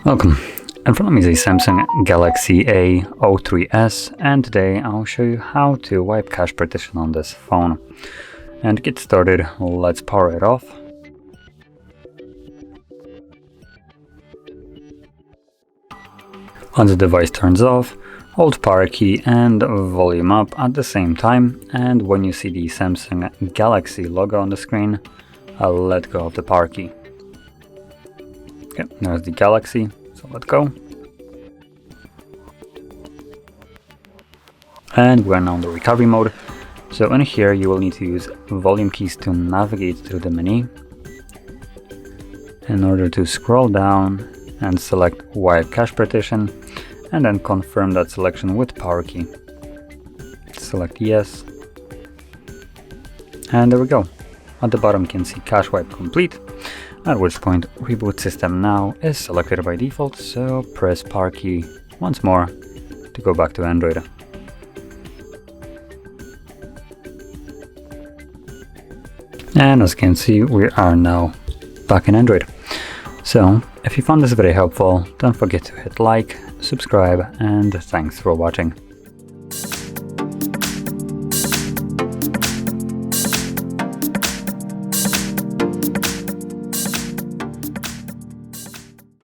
Welcome. In front of me is a Samsung Galaxy A03s, and today I'll show you how to wipe cache partition on this phone. And to get started, let's power it off. Once the device turns off, hold power key and volume up at the same time, and when you see the Samsung Galaxy logo on the screen, I'll let go of the power key. Okay, there's the Galaxy, so let go. And we're now in the recovery mode. So in here you will need to use volume keys to navigate through the menu in order to scroll down and select wipe cache partition, and then confirm that selection with power key. Select yes, and there we go. At the bottom you can see cache wipe complete, at which point reboot system now is selected by default, so press power key once more to go back to Android. And as you can see, we are now back in Android. So if you found this very helpful, don't forget to hit like, subscribe, and thanks for watching.